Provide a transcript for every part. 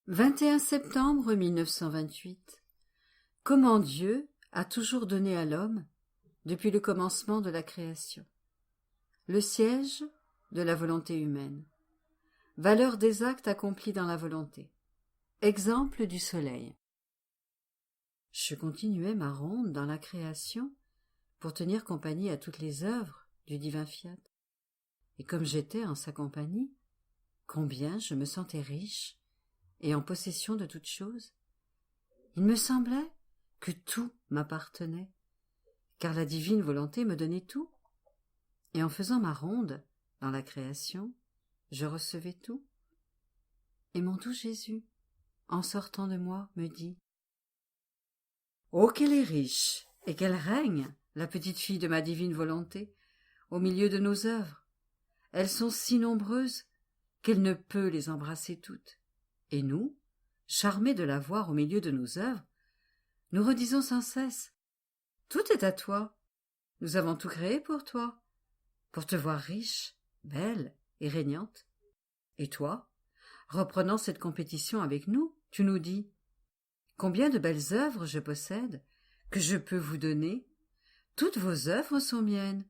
21 septembre 1928. Comment Dieu a toujours donné à l'homme depuis le commencement de la création. Le siège de la volonté humaine. Valeur des actes accomplis dans la volonté. Exemple du soleil. Je continuais ma ronde dans la création pour tenir compagnie à toutes les œuvres du divin fiat. Et comme j'étais en sa compagnie, combien je me sentais riche et en possession de toutes choses. Il me semblait que tout m'appartenait, car la divine volonté me donnait tout. Et en faisant ma ronde dans la création, je recevais tout. Et mon doux Jésus, en sortant de moi, me dit « Oh, qu'elle est riche et qu'elle règne, la petite fille de ma divine volonté, au milieu de nos œuvres. Elles sont si nombreuses qu'elle ne peut les embrasser toutes. Et nous, charmés de la voir au milieu de nos œuvres, nous redisons sans cesse « Tout est à toi. Nous avons tout créé pour toi, pour te voir riche, belle et régnante. Et toi, reprenant cette compétition avec nous, tu nous dis « Combien de belles œuvres je possède, que je peux vous donner. Toutes vos œuvres sont miennes,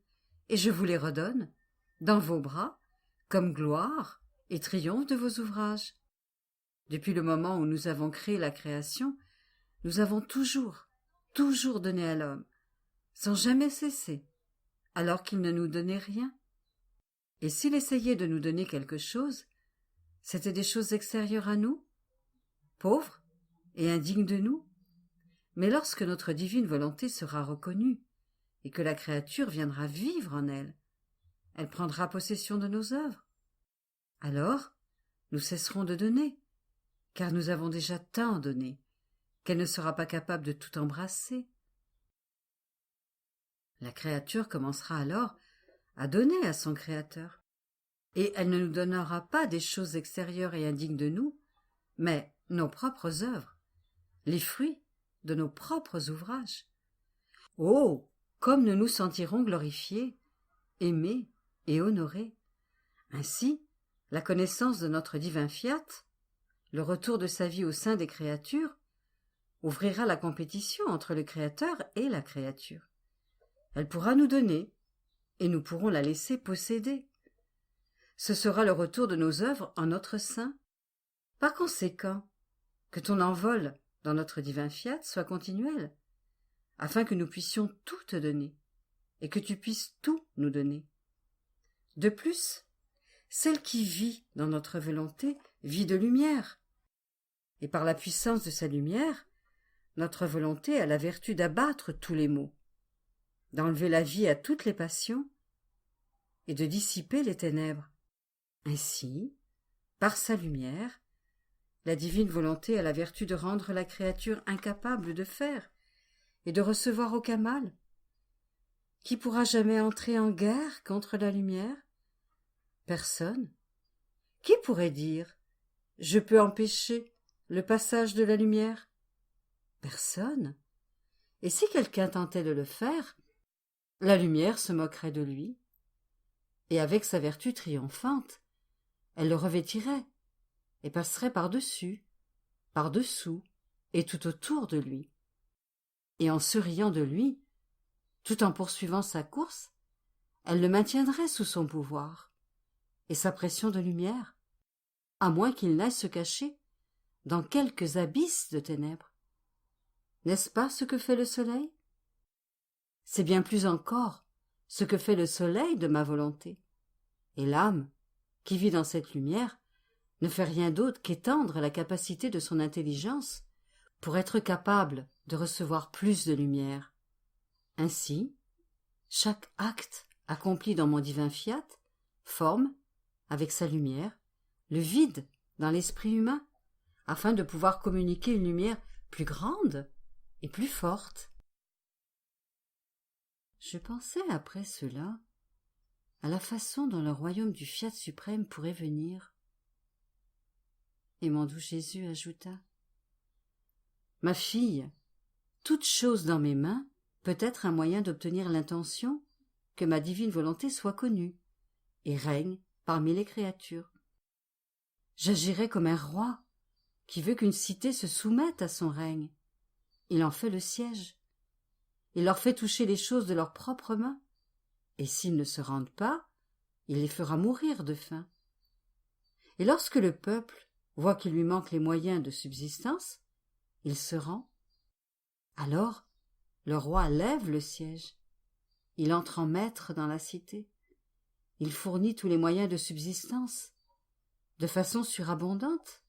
et je vous les redonne, dans vos bras, comme gloire et triomphe de vos ouvrages. » Depuis le moment où nous avons créé la création, nous avons toujours donné à l'homme, sans jamais cesser, alors qu'il ne nous donnait rien. Et s'il essayait de nous donner quelque chose, c'était des choses extérieures à nous, pauvres et indignes de nous. Mais lorsque notre divine volonté sera reconnue et que la créature viendra vivre en elle, elle prendra possession de nos œuvres. Alors, nous cesserons de donner, car nous avons déjà tant donné qu'elle ne sera pas capable de tout embrasser. La créature commencera alors à donner à son Créateur, et elle ne nous donnera pas des choses extérieures et indignes de nous, mais nos propres œuvres, les fruits de nos propres ouvrages. Oh, comme nous nous sentirons glorifiés, aimés et honorés. Ainsi, la connaissance de notre divin fiat, le retour de sa vie au sein des créatures, ouvrira la compétition entre le Créateur et la créature. Elle pourra nous donner, et nous pourrons la laisser posséder. Ce sera le retour de nos œuvres en notre sein. Par conséquent, que ton envol dans notre divin fiat soit continuel, afin que nous puissions tout te donner, et que tu puisses tout nous donner. De plus, celle qui vit dans notre volonté vit de lumière, et par la puissance de sa lumière, notre volonté a la vertu d'abattre tous les maux, d'enlever la vie à toutes les passions, et de dissiper les ténèbres. Ainsi, par sa lumière, la divine volonté a la vertu de rendre la créature incapable de faire et de recevoir aucun mal. Qui pourra jamais entrer en guerre contre la lumière? Personne. Qui pourrait dire « Je peux empêcher le passage de la lumière » ? Personne. Et si quelqu'un tentait de le faire, la lumière se moquerait de lui, et avec sa vertu triomphante, elle le revêtirait et passerait par-dessus, par-dessous et tout autour de lui. Et en se riant de lui, tout en poursuivant sa course, elle le maintiendrait sous son pouvoir et sa pression de lumière, à moins qu'il n'aille se cacher dans quelques abysses de ténèbres. N'est-ce pas ce que fait le soleil? C'est bien plus encore ce que fait le soleil de ma volonté. Et l'âme, qui vit dans cette lumière, ne fait rien d'autre qu'étendre la capacité de son intelligence pour être capable de recevoir plus de lumière. Ainsi, chaque acte accompli dans mon divin fiat forme, avec sa lumière, le vide dans l'esprit humain, afin de pouvoir communiquer une lumière plus grande et plus forte. Je pensais après cela à la façon dont le royaume du fiat suprême pourrait venir. Et mon doux Jésus ajouta « Ma fille, toute chose dans mes mains peut être un moyen d'obtenir l'intention que ma divine volonté soit connue et règne parmi les créatures. J'agirai comme un roi qui veut qu'une cité se soumette à son règne. Il en fait le siège. Il leur fait toucher les choses de leurs propres mains. Et s'ils ne se rendent pas, il les fera mourir de faim. Et lorsque le peuple voit qu'il lui manque les moyens de subsistance, il se rend. Alors, le roi lève le siège. Il entre en maître dans la cité. Il fournit tous les moyens de subsistance, de façon surabondante.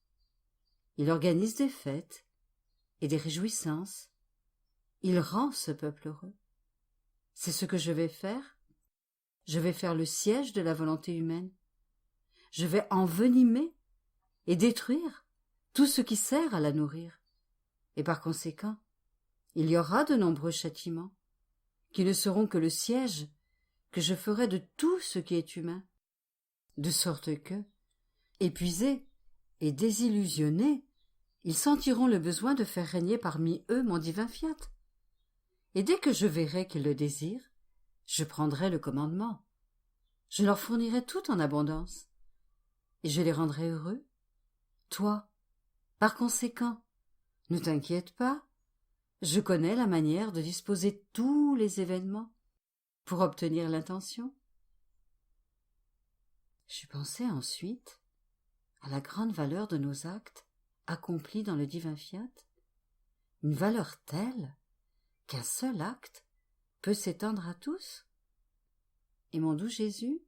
Il organise des fêtes et des réjouissances. Il rend ce peuple heureux. C'est ce que je vais faire. Je vais faire le siège de la volonté humaine. Je vais envenimer et détruire tout ce qui sert à la nourrir. Et par conséquent, il y aura de nombreux châtiments, qui ne seront que le siège que je ferai de tout ce qui est humain, de sorte que, épuisés et désillusionnés, ils sentiront le besoin de faire régner parmi eux mon divin fiat. Et dès que je verrai qu'ils le désirent, je prendrai le commandement. Je leur fournirai tout en abondance, et je les rendrai heureux. Toi, par conséquent, ne t'inquiète pas, je connais la manière de disposer tous les événements pour obtenir l'intention. Je pensais ensuite à la grande valeur de nos actes accomplis dans le divin fiat, une valeur telle qu'un seul acte peut s'étendre à tous. Et mon doux Jésus,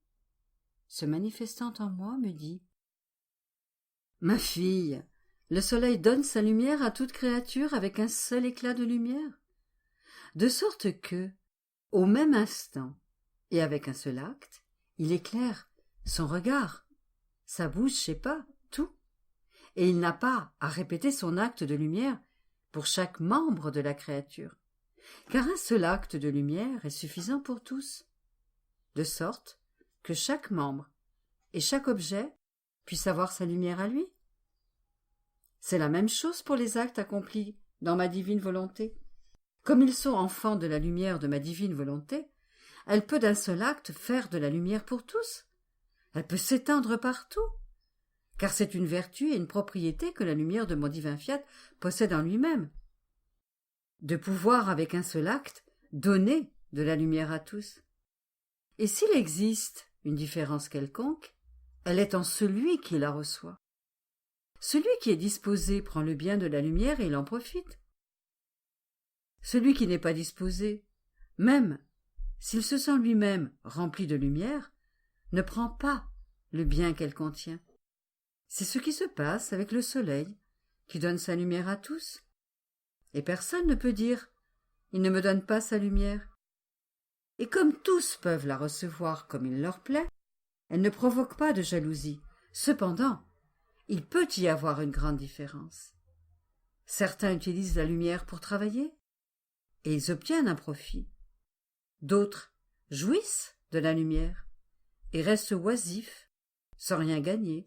se manifestant en moi, me dit : « Ma fille, le soleil donne sa lumière à toute créature avec un seul éclat de lumière, de sorte que, au même instant, et avec un seul acte, il éclaire son regard, sa bouche, je sais pas, tout, et il n'a pas à répéter son acte de lumière pour chaque membre de la créature, car un seul acte de lumière est suffisant pour tous, de sorte que chaque membre et chaque objet puisse avoir sa lumière à lui. C'est la même chose pour les actes accomplis dans ma divine volonté. Comme ils sont enfants de la lumière de ma divine volonté, elle peut d'un seul acte faire de la lumière pour tous. Elle peut s'étendre partout, car c'est une vertu et une propriété que la lumière de mon divin fiat possède en lui-même, de pouvoir avec un seul acte donner de la lumière à tous. Et s'il existe une différence quelconque, elle est en celui qui la reçoit. Celui qui est disposé prend le bien de la lumière et il en profite. Celui qui n'est pas disposé, même s'il se sent lui-même rempli de lumière, ne prend pas le bien qu'elle contient. C'est ce qui se passe avec le soleil, qui donne sa lumière à tous. Et personne ne peut dire « il ne me donne pas sa lumière ». Et comme tous peuvent la recevoir comme il leur plaît, elle ne provoque pas de jalousie. Cependant, il peut y avoir une grande différence. Certains utilisent la lumière pour travailler, et ils obtiennent un profit. D'autres jouissent de la lumière, et restent oisifs, sans rien gagner.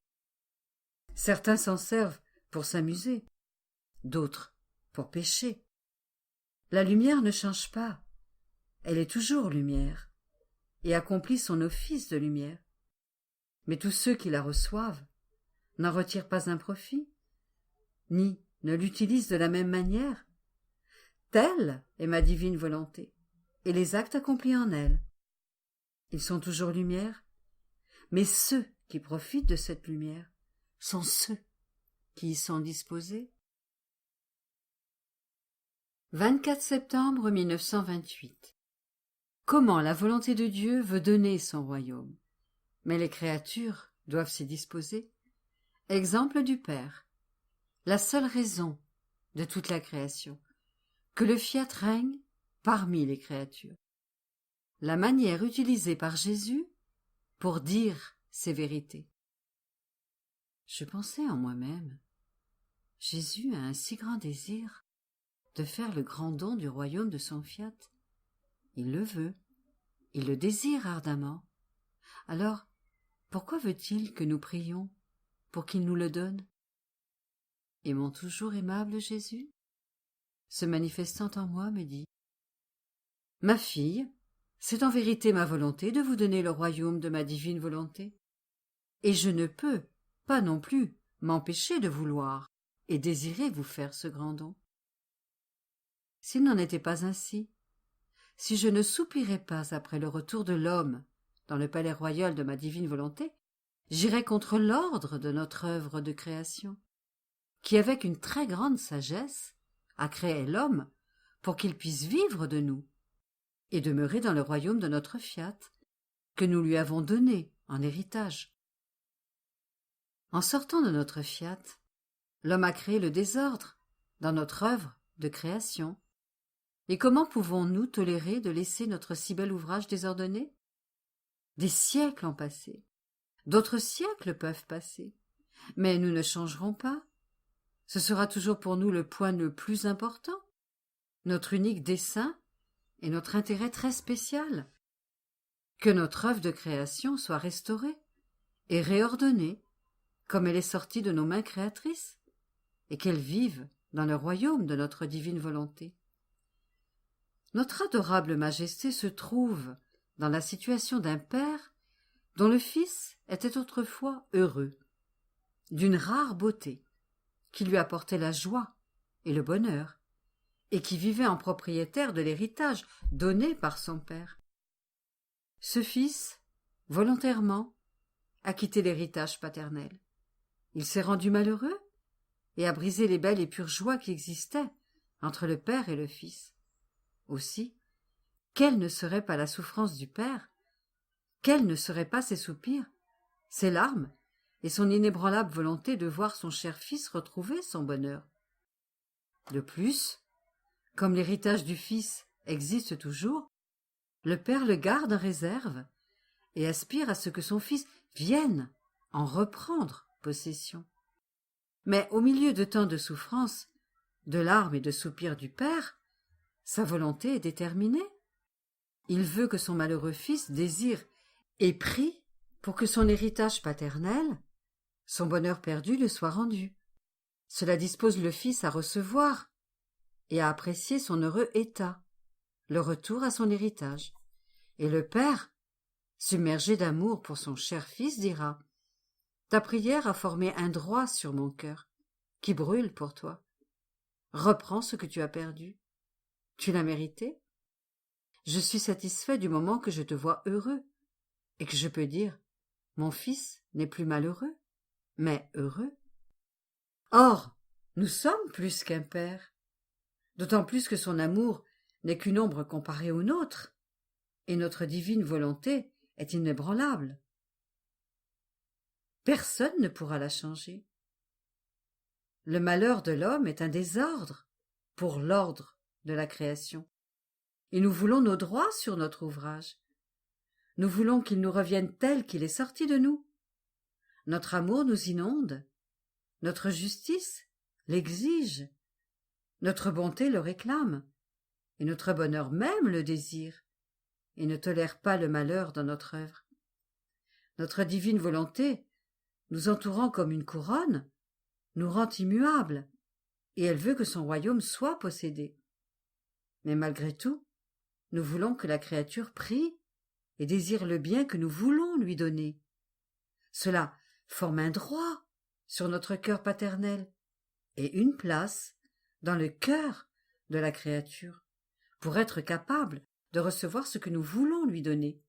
Certains s'en servent pour s'amuser, d'autres pour pécher. La lumière ne change pas, elle est toujours lumière, et accomplit son office de lumière. Mais tous ceux qui la reçoivent n'en retirent pas un profit, ni ne l'utilisent de la même manière. Telle est ma divine volonté, et les actes accomplis en elle. Ils sont toujours lumière, mais ceux qui profitent de cette lumière sont ceux qui y sont disposés. 24 septembre 1928. Comment la volonté de Dieu veut donner son royaume, mais les créatures doivent s'y disposer. Exemple du Père, la seule raison de toute la création, que le fiat règne parmi les créatures. La manière utilisée par Jésus pour dire ces vérités. Je pensais en moi-même, Jésus a un si grand désir de faire le grand don du royaume de son fiat. Il le veut, il le désire ardemment. Alors, pourquoi veut-il que nous prions pour qu'il nous le donne? Et mon toujours aimable Jésus, se manifestant en moi, me dit : « Ma fille, c'est en vérité ma volonté de vous donner le royaume de ma divine volonté, et je ne peux pas non plus m'empêcher de vouloir et désirez vous faire ce grand don. S'il n'en était pas ainsi, si je ne soupirais pas après le retour de l'homme dans le palais royal de ma divine volonté, j'irais contre l'ordre de notre œuvre de création, qui avec une très grande sagesse a créé l'homme pour qu'il puisse vivre de nous et demeurer dans le royaume de notre fiat, que nous lui avons donné en héritage. En sortant de notre fiat, l'homme a créé le désordre dans notre œuvre de création. Et comment pouvons-nous tolérer de laisser notre si bel ouvrage désordonné? Des siècles ont passé, d'autres siècles peuvent passer, mais nous ne changerons pas. Ce sera toujours pour nous le point le plus important, notre unique dessein et notre intérêt très spécial. Que notre œuvre de création soit restaurée et réordonnée, comme elle est sortie de nos mains créatrices, et qu'elle vive dans le royaume de notre divine volonté. Notre adorable Majesté se trouve dans la situation d'un père dont le fils était autrefois heureux, d'une rare beauté, qui lui apportait la joie et le bonheur, et qui vivait en propriétaire de l'héritage donné par son père. Ce fils, volontairement, a quitté l'héritage paternel. Il s'est rendu malheureux et a brisé les belles et pures joies qui existaient entre le père et le fils. Aussi, quelle ne serait pas la souffrance du père, quels ne seraient pas ses soupirs, ses larmes et son inébranlable volonté de voir son cher fils retrouver son bonheur. De plus, comme l'héritage du fils existe toujours, le père le garde en réserve et aspire à ce que son fils vienne en reprendre possession. Mais au milieu de tant de souffrances, de larmes et de soupirs du père, sa volonté est déterminée. Il veut que son malheureux fils désire et prie pour que son héritage paternel, son bonheur perdu, le soit rendu. Cela dispose le fils à recevoir et à apprécier son heureux état, le retour à son héritage. Et le père, submergé d'amour pour son cher fils, dira « Ta prière a formé un droit sur mon cœur, qui brûle pour toi. Reprends ce que tu as perdu. Tu l'as mérité. Je suis satisfait du moment que je te vois heureux, et que je peux dire « Mon fils n'est plus malheureux, mais heureux. » Or, nous sommes plus qu'un père, d'autant plus que son amour n'est qu'une ombre comparée au nôtre, et notre divine volonté est inébranlable. Personne ne pourra la changer. Le malheur de l'homme est un désordre pour l'ordre de la création, et nous voulons nos droits sur notre ouvrage. Nous voulons qu'il nous revienne tel qu'il est sorti de nous. Notre amour nous inonde, notre justice l'exige, notre bonté le réclame, et notre bonheur même le désire, et ne tolère pas le malheur dans notre œuvre. Notre divine volonté, nous entourant comme une couronne, nous rend immuables, et elle veut que son royaume soit possédé. Mais malgré tout, nous voulons que la créature prie et désire le bien que nous voulons lui donner. Cela forme un droit sur notre cœur paternel et une place dans le cœur de la créature pour être capable de recevoir ce que nous voulons lui donner,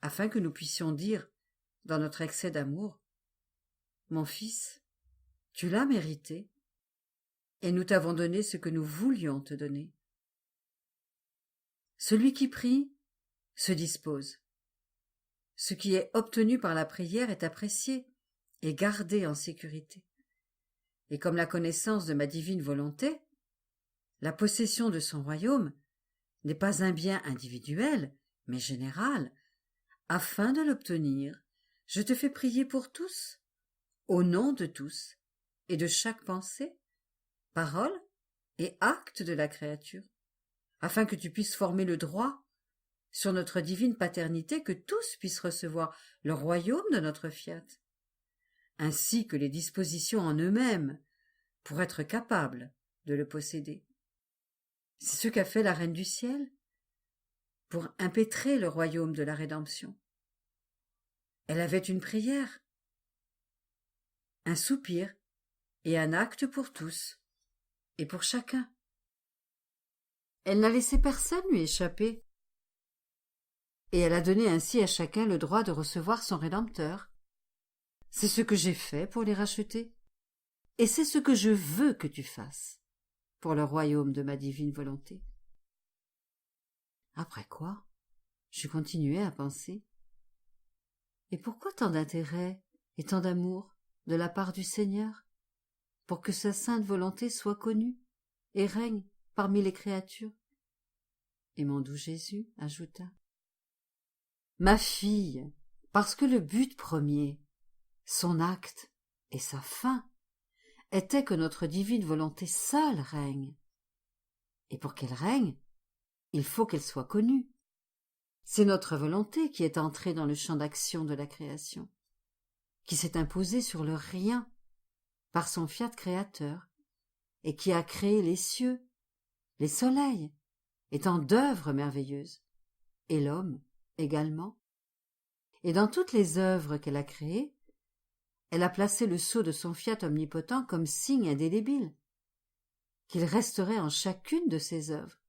afin que nous puissions dire, dans notre excès d'amour, « Mon fils, tu l'as mérité, et nous t'avons donné ce que nous voulions te donner. » Celui qui prie se dispose. Ce qui est obtenu par la prière est apprécié et gardé en sécurité. Et comme la connaissance de ma divine volonté, la possession de son royaume n'est pas un bien individuel, mais général, afin de l'obtenir, je te fais prier pour tous, au nom de tous, et de chaque pensée, parole et acte de la créature, afin que tu puisses former le droit sur notre divine paternité, que tous puissent recevoir le royaume de notre fiat, ainsi que les dispositions en eux-mêmes pour être capables de le posséder. C'est ce qu'a fait la Reine du Ciel pour impétrer le royaume de la rédemption. Elle avait une prière, un soupir et un acte pour tous, et pour chacun. Elle n'a laissé personne lui échapper, et elle a donné ainsi à chacun le droit de recevoir son Rédempteur. C'est ce que j'ai fait pour les racheter, et c'est ce que je veux que tu fasses pour le royaume de ma divine volonté. Après quoi, je continuais à penser. Et pourquoi tant d'intérêt et tant d'amour de la part du Seigneur pour que sa sainte volonté soit connue et règne parmi les créatures? Et mon doux Jésus ajouta: Ma fille, parce que le but premier, son acte et sa fin était que notre divine volonté seule règne. Et pour qu'elle règne, il faut qu'elle soit connue. C'est notre volonté qui est entrée dans le champ d'action de la création, qui s'est imposée sur le rien par son fiat créateur, et qui a créé les cieux, les soleils, étant d'œuvres merveilleuses, et l'homme également. Et dans toutes les œuvres qu'elle a créées, elle a placé le sceau de son fiat omnipotent comme signe indélébile, qu'il resterait en chacune de ses œuvres,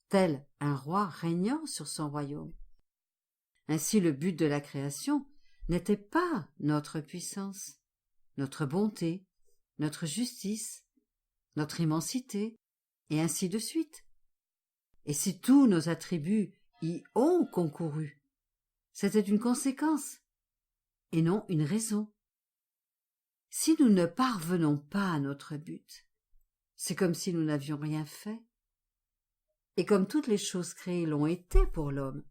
tel un roi régnant sur son royaume. Ainsi le but de la création n'était pas notre puissance, notre bonté, notre justice, notre immensité, et ainsi de suite. Et si tous nos attributs y ont concouru, c'était une conséquence, et non une raison. Si nous ne parvenons pas à notre but, c'est comme si nous n'avions rien fait. Et comme toutes les choses créées l'ont été pour l'homme,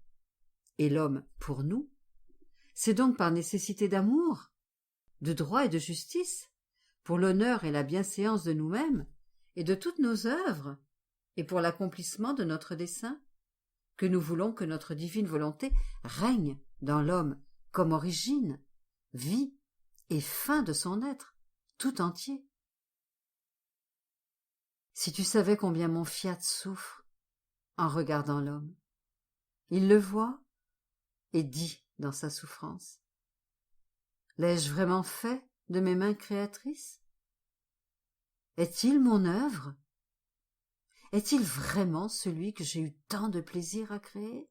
et l'homme pour nous, c'est donc par nécessité d'amour, de droit et de justice, pour l'honneur et la bienséance de nous-mêmes et de toutes nos œuvres, et pour l'accomplissement de notre dessein, que nous voulons que notre divine volonté règne dans l'homme comme origine, vie et fin de son être, tout entier. Si tu savais combien mon fiat souffre en regardant l'homme, il le voit et dit dans sa souffrance: L'ai-je vraiment fait de mes mains créatrices? Est-il mon œuvre? Est-il vraiment celui que j'ai eu tant de plaisir à créer?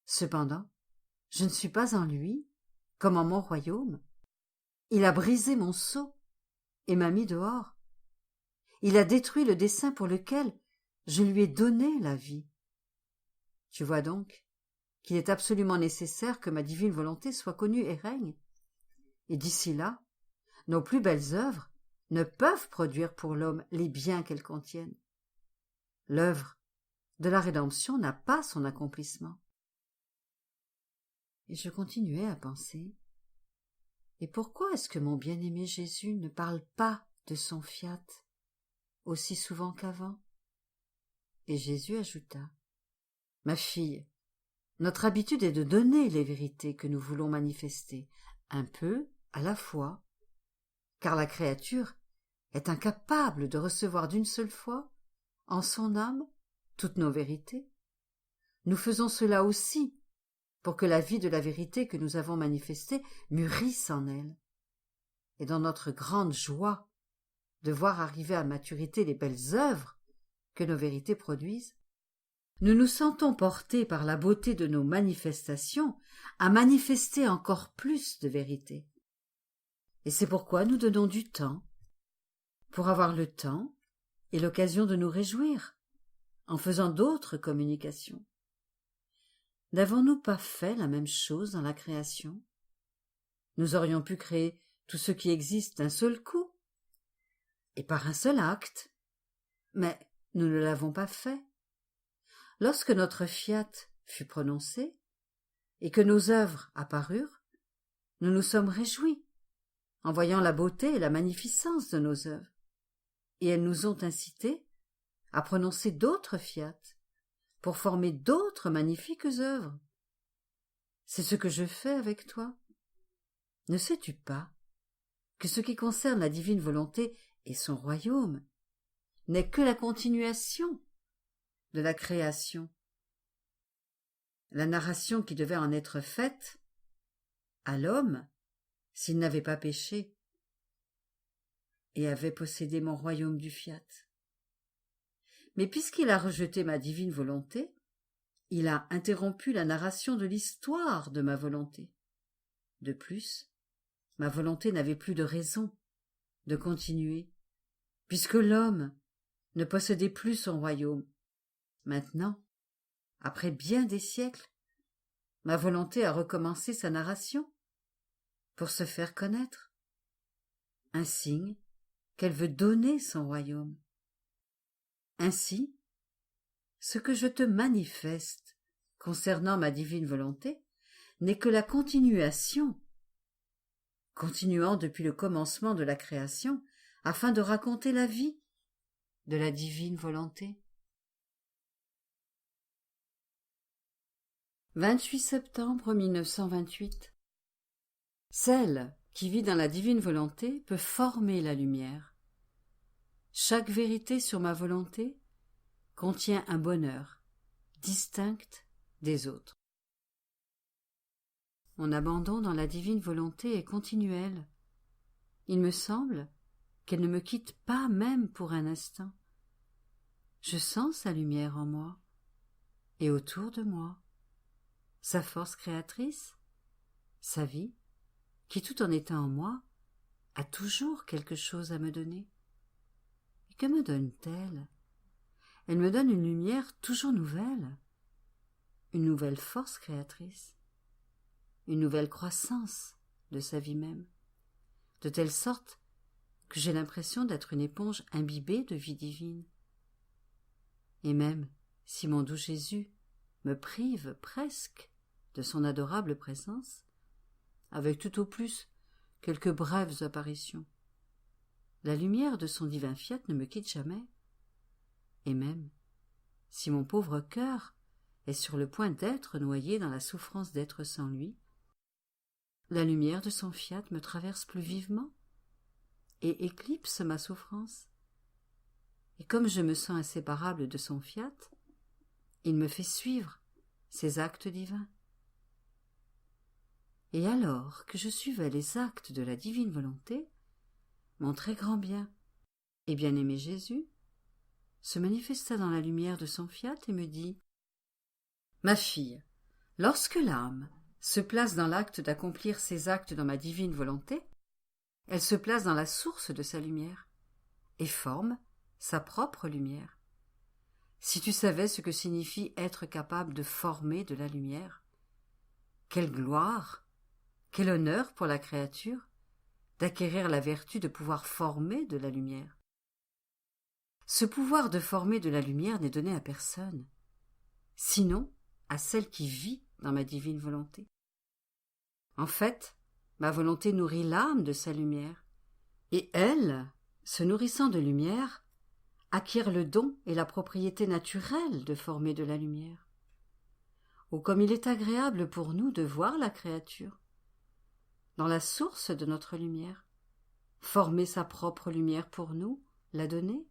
Cependant, je ne suis pas en lui, comme en mon royaume. Il a brisé mon sceau et m'a mis dehors. Il a détruit le dessein pour lequel je lui ai donné la vie. Tu vois donc qu'il est absolument nécessaire que ma divine volonté soit connue et règne. Et d'ici là, nos plus belles œuvres ne peuvent produire pour l'homme les biens qu'elles contiennent. L'œuvre de la rédemption n'a pas son accomplissement. Et je continuais à penser, et pourquoi est-ce que mon bien-aimé Jésus ne parle pas de son fiat aussi souvent qu'avant? Et Jésus ajouta: Ma fille, notre habitude est de donner les vérités que nous voulons manifester, un peu à la fois, car la créature est incapable de recevoir d'une seule fois, en son âme, toutes nos vérités. Nous faisons cela aussi pour que la vie de la vérité que nous avons manifestée mûrisse en elle. Et dans notre grande joie de voir arriver à maturité les belles œuvres que nos vérités produisent, nous nous sentons portés par la beauté de nos manifestations à manifester encore plus de vérité. Et c'est pourquoi nous donnons du temps, pour avoir le temps et l'occasion de nous réjouir, en faisant d'autres communications. N'avons-nous pas fait la même chose dans la création? Nous aurions pu créer tout ce qui existe d'un seul coup, et par un seul acte, mais nous ne l'avons pas fait. Lorsque notre fiat fut prononcé, et que nos œuvres apparurent, nous nous sommes réjouis, en voyant la beauté et la magnificence de nos œuvres, et elles nous ont incités à prononcer d'autres fiat, pour former d'autres magnifiques œuvres. C'est ce que je fais avec toi. Ne sais-tu pas que ce qui concerne la divine volonté et son royaume n'est que la continuation de la création? La narration qui devait en être faite à l'homme s'il n'avait pas péché. et avait possédé mon royaume du fiat. Mais puisqu'il a rejeté ma divine volonté, il a interrompu la narration de l'histoire de ma volonté. De plus, ma volonté n'avait plus de raison de continuer, puisque l'homme ne possédait plus son royaume. Maintenant, après bien des siècles, ma volonté a recommencé sa narration pour se faire connaître, un signe qu'elle veut donner son royaume. Ainsi, ce que je te manifeste concernant ma divine volonté n'est que la continuation, continuant depuis le commencement de la création, afin de raconter la vie de la divine volonté. 28 septembre 1928. Celle qui vit dans la divine volonté peut former la lumière. Chaque vérité sur ma volonté contient un bonheur distinct des autres. Mon abandon dans la divine volonté est continuel. Il me semble qu'elle ne me quitte pas même pour un instant. Je sens sa lumière en moi et autour de moi, sa force créatrice, sa vie, qui tout en étant en moi, a toujours quelque chose à me donner. Et que me donne-t-elle? Elle me donne une lumière toujours nouvelle, une nouvelle force créatrice, une nouvelle croissance de sa vie même, de telle sorte que j'ai l'impression d'être une éponge imbibée de vie divine. Et même si mon doux Jésus me prive presque de son adorable présence, avec tout au plus quelques brèves apparitions, la lumière de son divin fiat ne me quitte jamais. Et même si mon pauvre cœur est sur le point d'être noyé dans la souffrance d'être sans lui, la lumière de son fiat me traverse plus vivement et éclipse ma souffrance. Et comme je me sens inséparable de son fiat, il me fait suivre ses actes divins. Et alors que je suivais les actes de la divine volonté, mon très grand bien et bien-aimé Jésus se manifesta dans la lumière de son fiat et me dit : « Ma fille, lorsque l'âme se place dans l'acte d'accomplir ses actes dans ma divine volonté, elle se place dans la source de sa lumière et forme sa propre lumière. Si tu savais ce que signifie être capable de former de la lumière, quelle gloire, quel honneur pour la créature d'acquérir la vertu de pouvoir former de la lumière. Ce pouvoir de former de la lumière n'est donné à personne, sinon à celle qui vit dans ma divine volonté. En fait, ma volonté nourrit l'âme de sa lumière, et elle, se nourrissant de lumière, acquiert le don et la propriété naturelle de former de la lumière. Oh, comme il est agréable pour nous de voir la créature, dans la source de notre lumière, former sa propre lumière pour nous, la donner,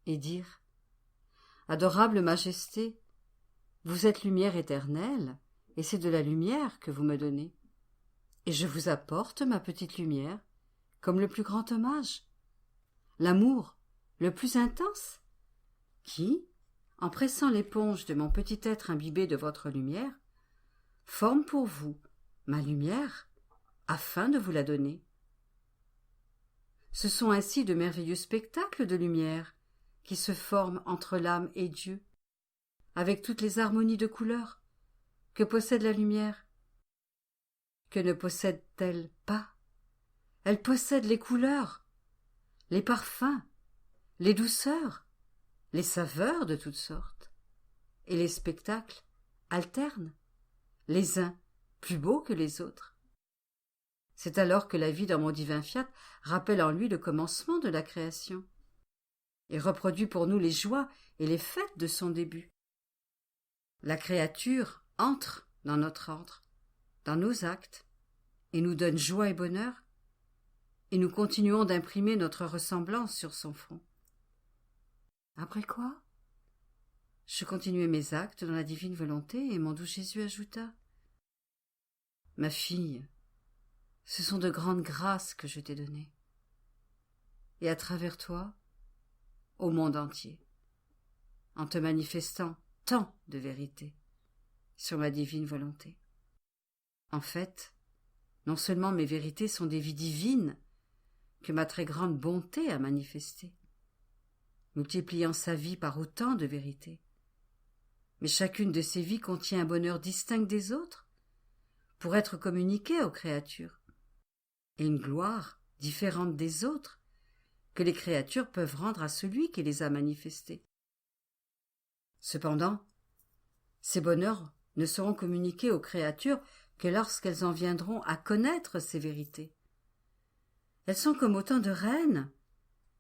et dire : Adorable Majesté, vous êtes lumière éternelle, et c'est de la lumière que vous me donnez. Et je vous apporte ma petite lumière, comme le plus grand hommage, l'amour le plus intense, qui, en pressant l'éponge de mon petit être imbibé de votre lumière, forme pour vous ma lumière, afin de vous la donner. Ce sont ainsi de merveilleux spectacles de lumière qui se forment entre l'âme et Dieu, avec toutes les harmonies de couleurs que possède la lumière. Que ne possède-t-elle pas? Elle possède les couleurs, les parfums, les douceurs, les saveurs de toutes sortes, et les spectacles alternent, les uns plus beaux que les autres. C'est alors que la vie dans mon divin fiat rappelle en lui le commencement de la création, et reproduit pour nous les joies et les fêtes de son début. La créature entre dans notre ordre, dans nos actes, et nous donne joie et bonheur, et nous continuons d'imprimer notre ressemblance sur son front. Après quoi, je continuai mes actes dans la divine volonté, et mon doux Jésus ajouta : Ma fille, ce sont de grandes grâces que je t'ai données. et à travers toi, au monde entier, en te manifestant tant de vérité sur ma divine volonté. En fait, non seulement mes vérités sont des vies divines que ma très grande bonté a manifestées, multipliant sa vie par autant de vérités, mais chacune de ces vies contient un bonheur distinct des autres pour être communiquée aux créatures, et une gloire différente des autres que les créatures peuvent rendre à celui qui les a manifestées. Cependant, ces bonheurs ne seront communiqués aux créatures que lorsqu'elles en viendront à connaître ces vérités. Elles sont comme autant de reines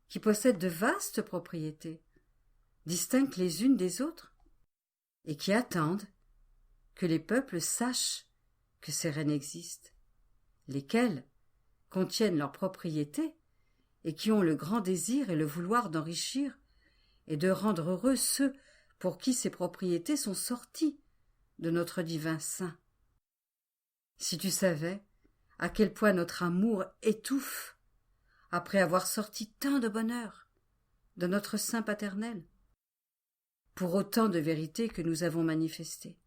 qui possèdent de vastes propriétés, distinctes les unes des autres, et qui attendent que les peuples sachent que ces reines existent, lesquelles contiennent leurs propriétés et qui ont le grand désir et le vouloir d'enrichir et de rendre heureux ceux pour qui ces propriétés sont sorties de notre divin sein. Si tu savais à quel point notre amour étouffe après avoir sorti tant de bonheur de notre sein paternel, pour autant de vérités que nous avons manifestées.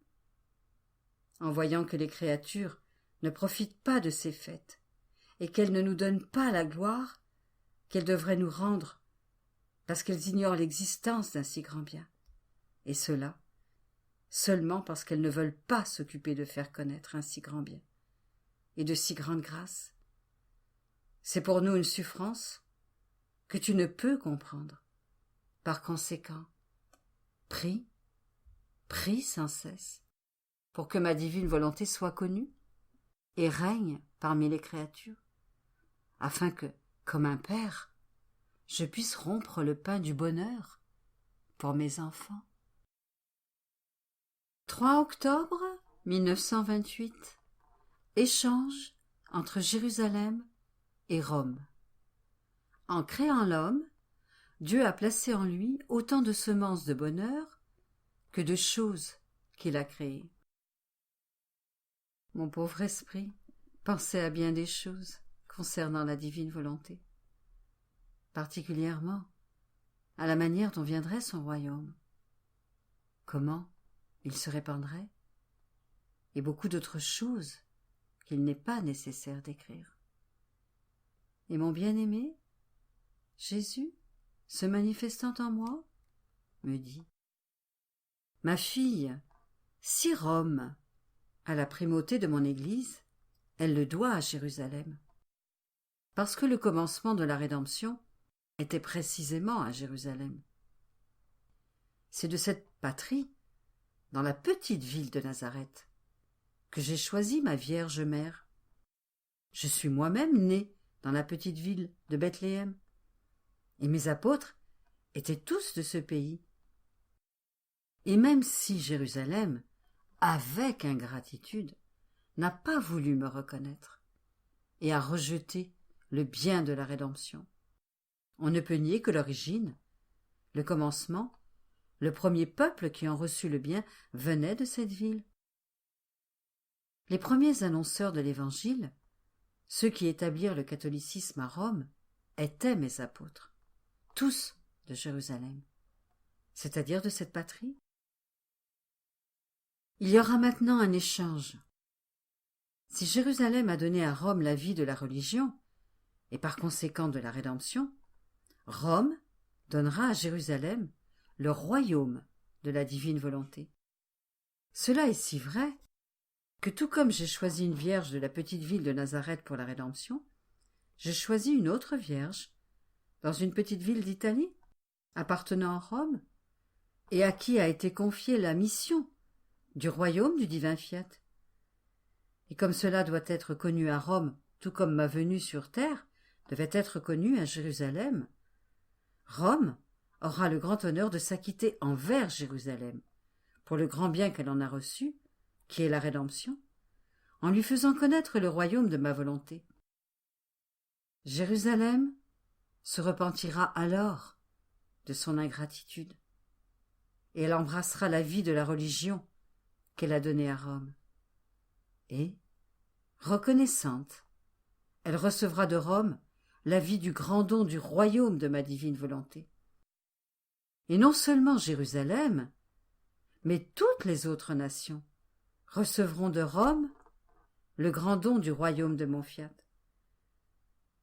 En voyant que les créatures ne profitent pas de ces fêtes et qu'elles ne nous donnent pas la gloire qu'elles devraient nous rendre parce qu'elles ignorent l'existence d'un si grand bien, et cela seulement parce qu'elles ne veulent pas s'occuper de faire connaître un si grand bien et de si grande grâce. C'est pour nous une souffrance que tu ne peux comprendre. Par conséquent, prie sans cesse pour que ma divine volonté soit connue et règne parmi les créatures, afin que, comme un père, je puisse rompre le pain du bonheur pour mes enfants. 3 octobre 1928. Échange entre Jérusalem et Rome. En créant l'homme, Dieu a placé en lui autant de semences de bonheur que de choses qu'il a créées. Mon pauvre esprit pensait à bien des choses concernant la divine volonté, particulièrement à la manière dont viendrait son royaume, comment il se répandrait, et beaucoup d'autres choses qu'il n'est pas nécessaire d'écrire. Et mon bien-aimé, Jésus, se manifestant en moi, me dit : Ma fille, si Rome a la primauté de mon Église, elle le doit à Jérusalem, parce que le commencement de la rédemption était précisément à Jérusalem. C'est de cette patrie, dans la petite ville de Nazareth, que j'ai choisi ma Vierge Mère. Je suis moi-même né dans la petite ville de Bethléem, et mes apôtres étaient tous de ce pays. Et même si Jérusalem, avec ingratitude, n'a pas voulu me reconnaître et a rejeté le bien de la rédemption, on ne peut nier que l'origine, le commencement, le premier peuple qui en reçut le bien venait de cette ville. Les premiers annonceurs de l'Évangile, ceux qui établirent le catholicisme à Rome, étaient mes apôtres, tous de Jérusalem, c'est-à-dire de cette patrie. Il y aura maintenant un échange. Si Jérusalem a donné à Rome la vie de la religion, et par conséquent de la rédemption, Rome donnera à Jérusalem le royaume de la divine volonté. Cela est si vrai que tout comme j'ai choisi une vierge de la petite ville de Nazareth pour la rédemption, j'ai choisi une autre vierge dans une petite ville d'Italie, appartenant à Rome, et à qui a été confiée la mission du royaume du divin fiat. Et comme cela doit être connu à Rome, tout comme ma venue sur terre devait être connue à Jérusalem, Rome aura le grand honneur de s'acquitter envers Jérusalem, pour le grand bien qu'elle en a reçu, qui est la rédemption, en lui faisant connaître le royaume de ma volonté. Jérusalem se repentira alors de son ingratitude, et elle embrassera la vie de la religion qu'elle a donnée à Rome. Et, reconnaissante, elle recevra de Rome la vie du grand don du royaume de ma divine volonté. Et non seulement Jérusalem, mais toutes les autres nations recevront de Rome le grand don du royaume de mon fiat.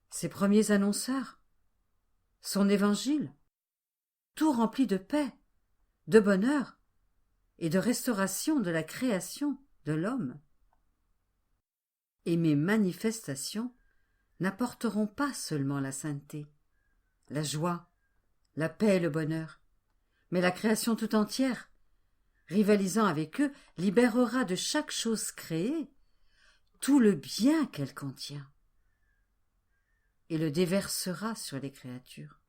Ses premiers annonceurs, son évangile, tout rempli de paix, de bonheur et de restauration de la création de l'homme. Et mes manifestations n'apporteront pas seulement la sainteté, la joie, la paix et le bonheur, mais la création tout entière, rivalisant avec eux, libérera de chaque chose créée tout le bien qu'elle contient et le déversera sur les créatures.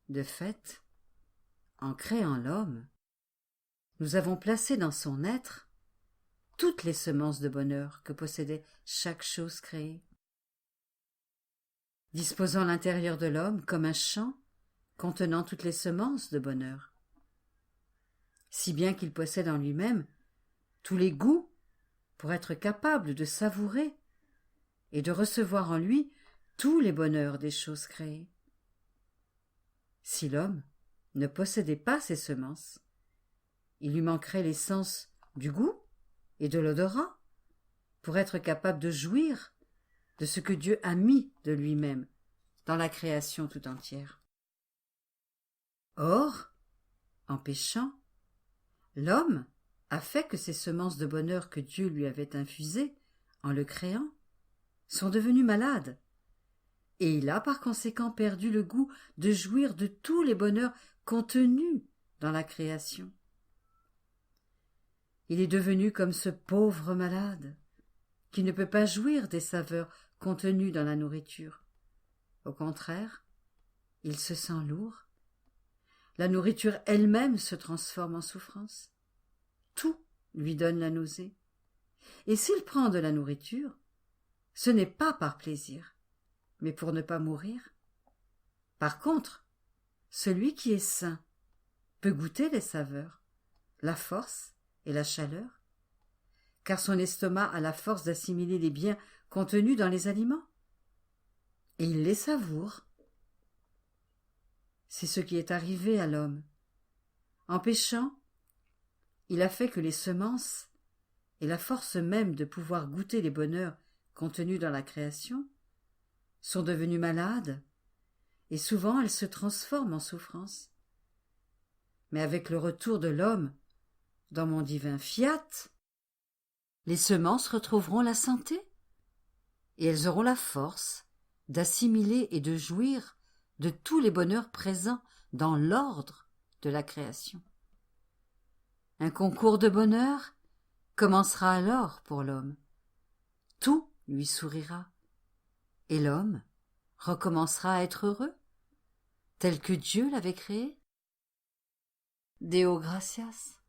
De fait, en créant l'homme, nous avons placé dans son être toutes les semences de bonheur que possédait chaque chose créée. Disposant l'intérieur de l'homme comme un champ contenant toutes les semences de bonheur, si bien qu'il possède en lui-même tous les goûts pour être capable de savourer et de recevoir en lui tous les bonheurs des choses créées. Si l'homme ne possédait pas ces semences, il lui manquerait les sens du goût et de l'odorat pour être capable de jouir de ce que Dieu a mis de lui-même dans la création tout entière. Or, en péchant, l'homme a fait que ces semences de bonheur que Dieu lui avait infusées en le créant sont devenues malades, et il a par conséquent perdu le goût de jouir de tous les bonheurs contenus dans la création. Il est devenu comme ce pauvre malade qui ne peut pas jouir des saveurs contenues dans la nourriture. Au contraire, il se sent lourd. La nourriture elle-même se transforme en souffrance. Tout lui donne la nausée. Et s'il prend de la nourriture, ce n'est pas par plaisir, mais pour ne pas mourir. Par contre, celui qui est sain peut goûter les saveurs, la force et la chaleur, car son estomac a la force d'assimiler les biens contenus dans les aliments, et il les savoure. C'est ce qui est arrivé à l'homme. En péchant, il a fait que les semences et la force même de pouvoir goûter les bonheurs contenus dans la création sont devenues malades, et souvent elles se transforment en souffrance. Mais avec le retour de l'homme dans mon divin fiat, les semences retrouveront la santé, et elles auront la force d'assimiler et de jouir de tous les bonheurs présents dans l'ordre de la création. Un concours de bonheur commencera alors pour l'homme. Tout lui sourira, et l'homme recommencera à être heureux, tel que Dieu l'avait créé. Deo gratias.